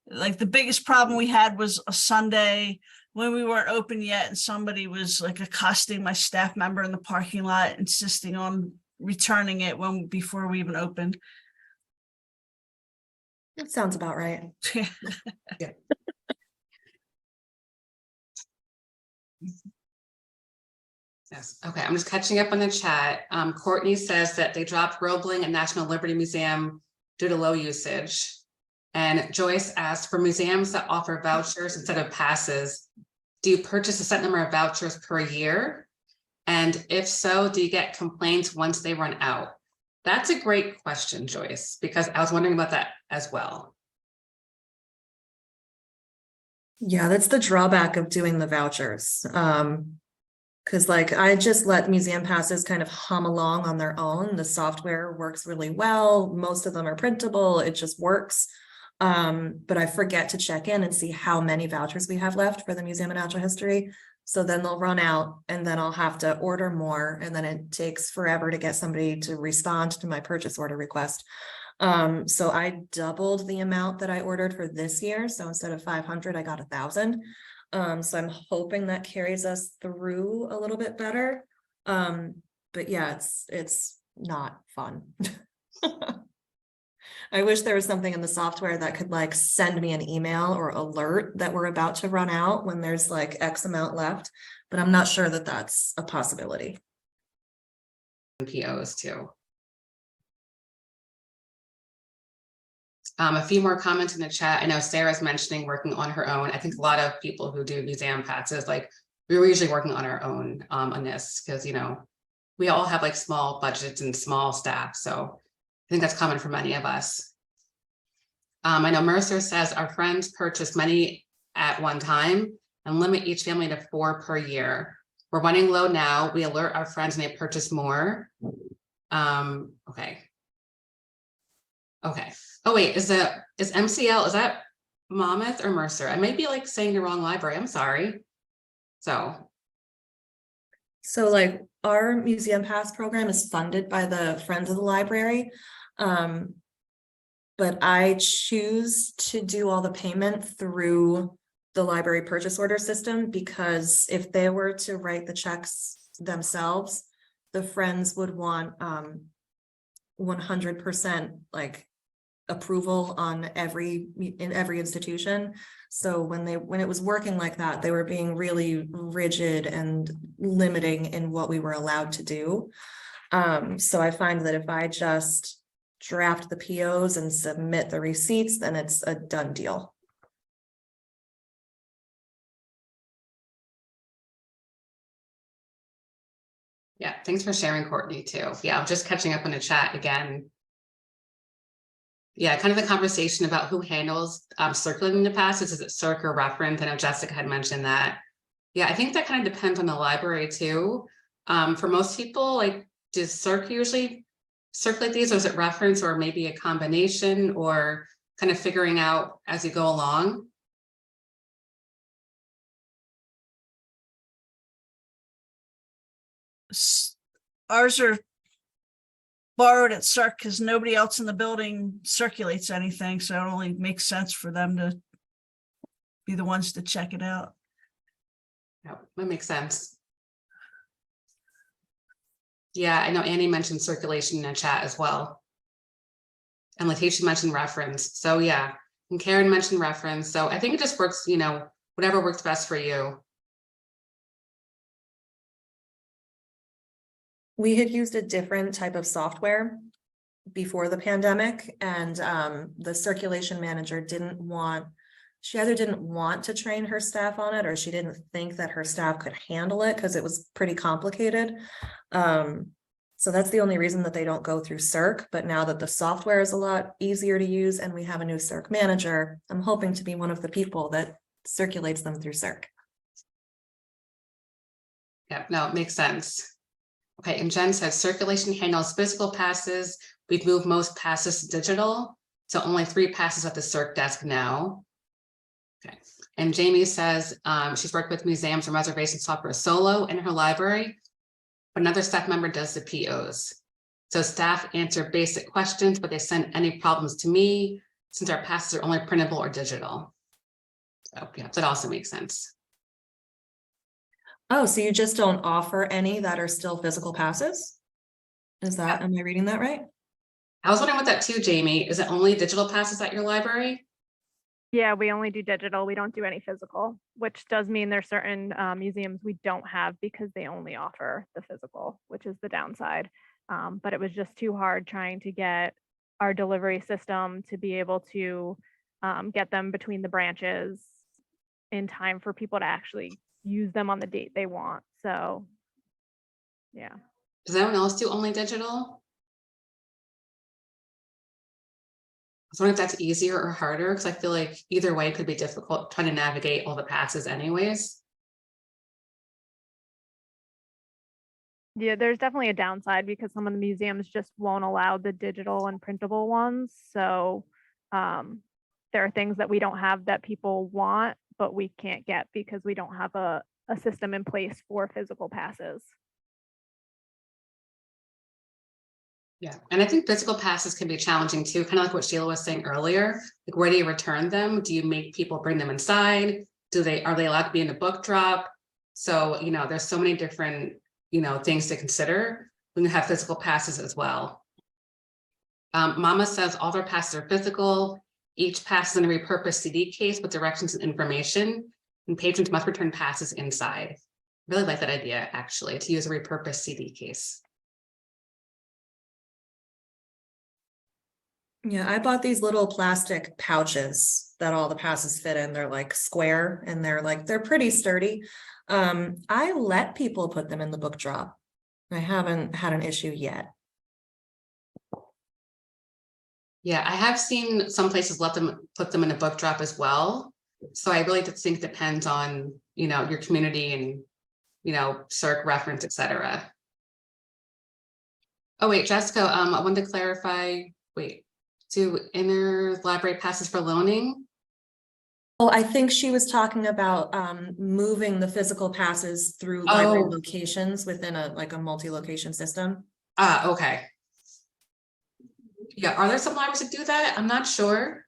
S5: Like the biggest problem we had was a Sunday when we weren't open yet, and somebody was like accosting my staff member in the parking lot, insisting on returning it before we even opened.
S4: That sounds about right.
S1: Yes. Okay. I'm just catching up on the chat. Courtney says that they dropped Roebling and National Liberty Museum due to low usage. And Joyce asked, for museums that offer vouchers instead of passes, do you purchase a set number of vouchers per year? And if so, do you get complaints once they run out? That's a great question, Joyce, because I was wondering about that as well.
S4: Yeah, that's the drawback of doing the vouchers. Because like I just let museum passes kind of hum along on their own. The software works really well. Most of them are printable. It just works. But I forget to check in and see how many vouchers we have left for the Museum of Natural History. So then they'll run out and then I'll have to order more. And then it takes forever to get somebody to respond to my purchase order request. So I doubled the amount that I ordered for this year. So instead of 500, I got 1,000. So I'm hoping that carries us through a little bit better. But yeah, it's not fun. I wish there was something in the software that could like send me an email or alert that we're about to run out when there's like X amount left, but I'm not sure that that's a possibility.
S1: POs too. A few more comments in the chat. I know Sarah's mentioning working on her own. I think a lot of people who do museum passes, like we were usually working on our own on this because, you know, we all have like small budgets and small staff. So I think that's common for many of us. I know Mercer says our friends purchase many at one time and limit each family to 4 per year. We're running low now. We alert our friends and they purchase more. Okay. Okay. Oh wait, is MCL, is that Monmouth or Mercer? I may be like saying the wrong library. I'm sorry. So
S4: like our museum pass program is funded by the Friends of the Library. But I choose to do all the payment through the library purchase order system because if they were to write the checks themselves, the Friends would want 100% like approval on in every institution. So when it was working like that, they were being really rigid and limiting in what we were allowed to do. So I find that if I just draft the POs and submit the receipts, then it's a done deal.
S1: yeah, thanks for sharing, Courtney, too. Yeah, I'm just catching up on the chat again. Yeah, kind of the conversation about who handles circulating the passes. Is it Circ or Reference? I know Jessica had mentioned that. Yeah, I think that kind of depends on the library too. For most people, like, does Circ usually circulate these, or is it Reference, or maybe a combination, or kind of figuring out as you go along?
S5: Ours are borrowed at Circ because nobody else in the building circulates anything, so it only makes sense for them to be the ones to check it out.
S1: Yeah, that makes sense. Yeah, I know Annie mentioned circulation in the chat as well. And Letitia mentioned Reference. So yeah, and Karen mentioned Reference. So I think it just works, you know, whatever works best for you.
S4: We had used a different type of software before the pandemic, and the circulation manager she either didn't want to train her staff on it, or she didn't think that her staff could handle it because it was pretty complicated. So that's the only reason that they don't go through Circ. But now that the software is a lot easier to use and we have a new Circ manager, I'm hoping to be one of the people that circulates them through Circ.
S1: Yeah, no, it makes sense. Okay, and Jen says circulation handles physical passes. We've moved most passes to digital, so only 3 passes at the Circ desk now. Okay, and Jamie says she's worked with museums and reservation software solo in her library. Another staff member does the POs. So staff answer basic questions, but they send any problems to me since our passes are only printable or digital. So yeah, that also makes sense.
S4: Oh, so you just don't offer any that are still physical passes? Am I reading that right?
S1: I was wondering about that too, Jamie. Is it only digital passes at your library?
S8: Yeah, we only do digital. We don't do any physical, which does mean there's certain museums we don't have because they only offer the physical, which is the downside. But it was just too hard trying to get our delivery system to be able to get them between the branches in time for people to actually use them on the date they want. So Yeah.
S1: Does anyone else do only digital? I was wondering if that's easier or harder, because I feel like either way could be difficult trying to navigate all the passes anyways.
S8: Yeah, there's definitely a downside because some of the museums just won't allow the digital and printable ones. So there are things that we don't have that people want, but we can't get because we don't have a system in place for physical passes.
S1: Yeah, and I think physical passes can be challenging too, kind of like what Sheila was saying earlier. Like, where do you return them? Do you make people bring them inside? Are they allowed to be in a book drop? So, there's so many different, things to consider when you have physical passes as well. Mama says all their passes are physical. Each pass is in a repurposed CD case with directions and information, and patrons must return passes inside. Really like that idea, actually, to use a repurposed CD case.
S4: Yeah, I bought these little plastic pouches that all the passes fit in. They're like square and they're pretty sturdy. I let people put them in the book drop. I haven't had an issue yet.
S1: Yeah, I have seen some places let them put them in a book drop as well. So I really think it depends on, your community and, circ reference, etc. Oh, wait, Jessica, I wanted to clarify, do interlibrary passes for loaning?
S4: Well, I think she was talking about moving the physical passes through library locations within a multi-location system.
S1: Okay. Yeah, are there some libraries that do that? I'm not sure.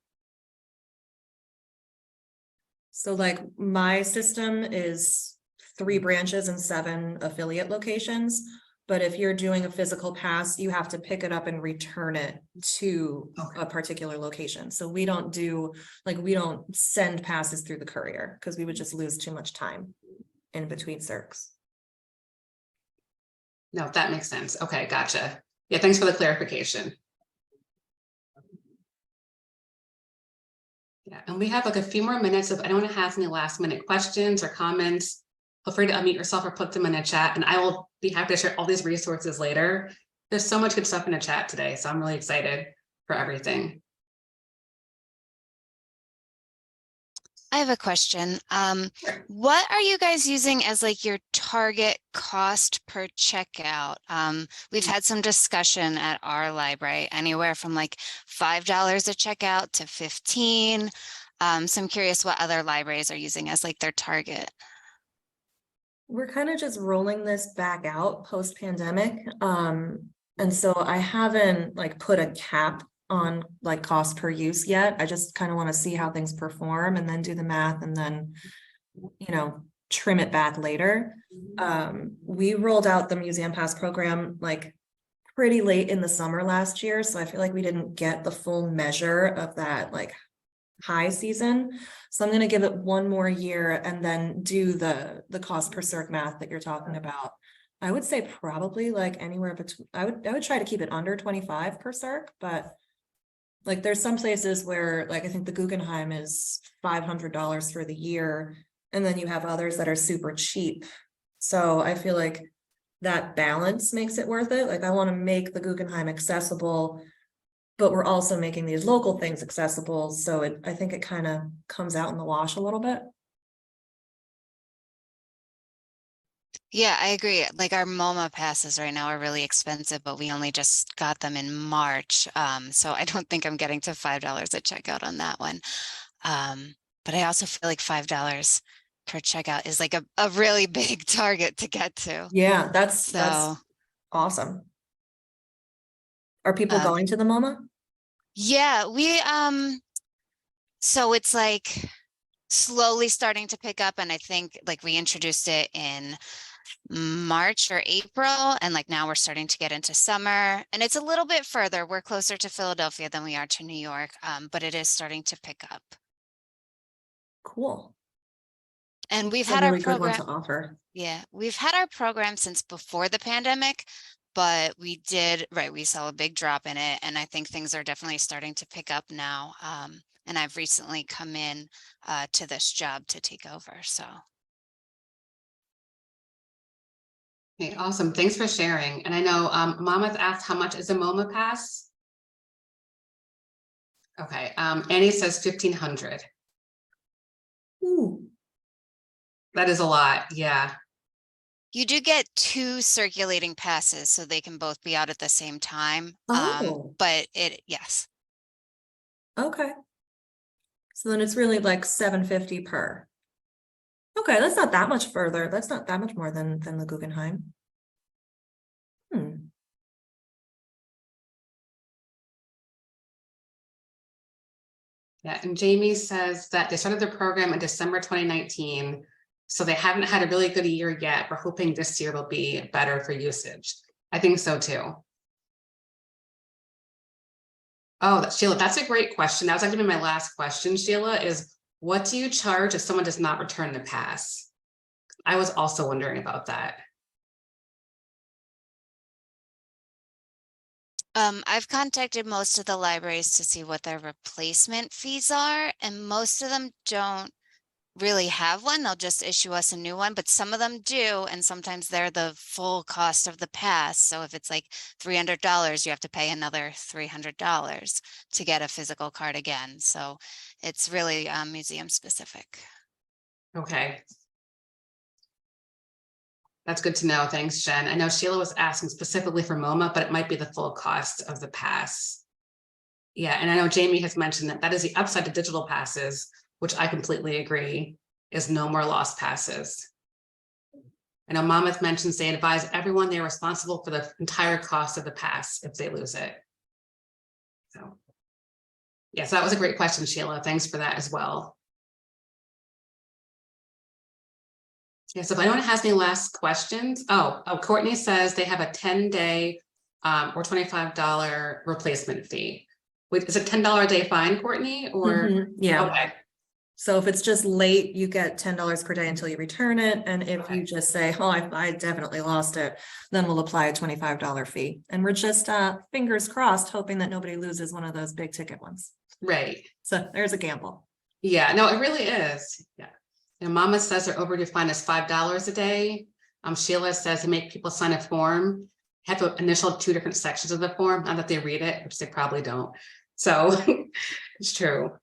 S4: So my system is 3 branches and 7 affiliate locations. But if you're doing a physical pass, you have to pick it up and return it to a particular location. So we don't send passes through the courier because we would just lose too much time in between circs.
S1: No, that makes sense. Okay, gotcha. Yeah, thanks for the clarification. Yeah, and we have a few more minutes. If anyone has any last minute questions or comments, feel free to unmute yourself or put them in the chat, and I will be happy to share all these resources later. There's so much good stuff in the chat today, so I'm really excited for everything.
S6: I have a question. What are you guys using as your target cost per checkout? We've had some discussion at our library, anywhere from $5 a checkout to $15. So I'm curious what other libraries are using as their target.
S4: We're kind of just rolling this back out post-pandemic. And so I haven't put a cap on cost per use yet. I just kind of want to see how things perform and then do the math and then, trim it back later. We rolled out the Museum Pass program pretty late in the summer last year. So I feel like we didn't get the full measure of that high season. So I'm going to give it one more year and then do the cost per circ math that you're talking about. I would say probably anywhere between, I would try to keep it under 25 per circ, but there's some places where I think the Guggenheim is $500 for the year. And then you have others that are super cheap. So I feel like that balance makes it worth it. I want to make the Guggenheim accessible, but we're also making these local things accessible. So I think it kind of comes out in the wash a little bit.
S6: Yeah, I agree. Our MoMA passes right now are really expensive, but we only just got them in March. So I don't think I'm getting to $5 at checkout on that one. But I also feel like $5 per checkout is a really big target to get to.
S4: Yeah, that's awesome. Are people going to the MoMA?
S6: Yeah, we so it's slowly starting to pick up, and I think we introduced it in March or April, and now we're starting to get into summer, and it's a little bit further. We're closer to Philadelphia than we are to New York, but it is starting to pick up.
S4: Cool.
S6: And we've
S4: That's
S6: had
S4: a really
S6: our
S4: good one
S6: program.
S4: to offer.
S6: Yeah, we've had our program since before the pandemic, but we saw a big drop in it, and I think things are definitely starting to pick up now. And I've recently come in to this job to take over, so.
S1: Okay, awesome. Thanks for sharing. And I know Monmouth asked how much is a MoMA pass? Okay, Annie says 1,500.
S4: Ooh,
S1: That is a lot, yeah.
S6: You do get 2 circulating passes, so they can both be out at the same time.
S4: Oh.
S6: But yes.
S4: okay. So then it's really like $750 per. Okay, that's not that much further. That's not that much more than the Guggenheim.
S1: Yeah, and Jamie says that they started their program in December 2019. So they haven't had a really good year yet. We're hoping this year will be better for usage. I think so too. Oh, Sheila, that's a great question. That was actually my last question, Sheila, is what do you charge if someone does not return the pass? I was also wondering about that.
S6: I've contacted most of the libraries to see what their replacement fees are, and most of them don't really have one. They'll just issue us a new one, but some of them do, and sometimes they're the full cost of the pass. So if it's like $300, you have to pay another $300 to get a physical card again. So it's really museum specific.
S1: Okay. That's good to know. Thanks, Jen. I know Sheila was asking specifically for MoMA, but it might be the full cost of the pass. Yeah, and I know Jamie has mentioned that that is the upside to digital passes, which I completely agree, is no more lost passes. I know Monmouth mentions they advise everyone they're responsible for the entire cost of the pass if they lose it. So, yes, that was a great question, Sheila. Thanks for that as well. Yes, if anyone has any last questions. Oh, Courtney says they have a 10-day or $25 replacement fee. Wait, is it $10 a day fine, Courtney? Or
S4: yeah.
S1: Okay.
S4: So if it's just late, you get $10 per day until you return it. And if you just say, oh, I definitely lost it, then we'll apply a $25 fee. And we're just fingers crossed, hoping that nobody loses one of those big ticket ones.
S1: Right.
S4: So there's a gamble.
S1: Yeah, no, it really is. Yeah. And Mama says their overdue fine is $5 a day. Sheila says to make people sign a form, have to initial 2 different sections of the form, not that they read it, which they probably don't. So it's true.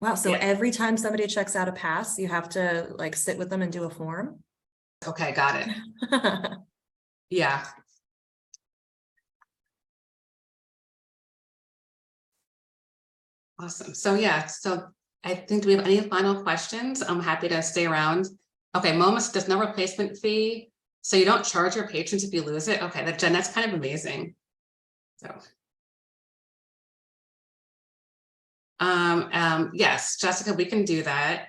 S4: Wow. So
S1: Yeah.
S4: every time somebody checks out a pass, you have to like sit with them and do a form.
S1: Okay, got it. Yeah. Awesome. So yeah, so I think, do we have any final questions? I'm happy to stay around. Okay, MoMA does no replacement fee. So you don't charge your patrons if you lose it. Okay, Jen, that's kind of amazing. So. Yes, Jessica, we can do that.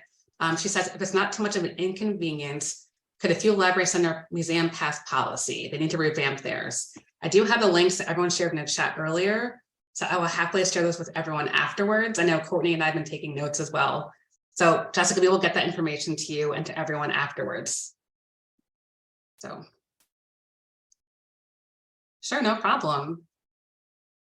S1: She says if it's not too much of an inconvenience, could a few libraries send their museum pass policy? They need to revamp theirs. I do have the links that everyone shared in the chat earlier. So I will happily share those with everyone afterwards. I know Courtney and I have been taking notes as well. So Jessica, we will get that information to you and to everyone afterwards. So. Sure, no problem.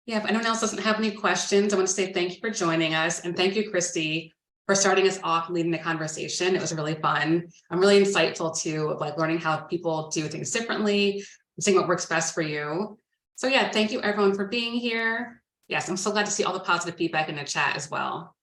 S1: Yeah, if anyone else doesn't have any questions, I want to say thank you for joining us. And thank you, Christy, for starting us off leading the conversation. It was really fun. I'm really insightful too, like learning how people do things differently and seeing what works best for you. So yeah, thank you everyone for being here. Yes, I'm so glad to see all the positive feedback in the chat as well.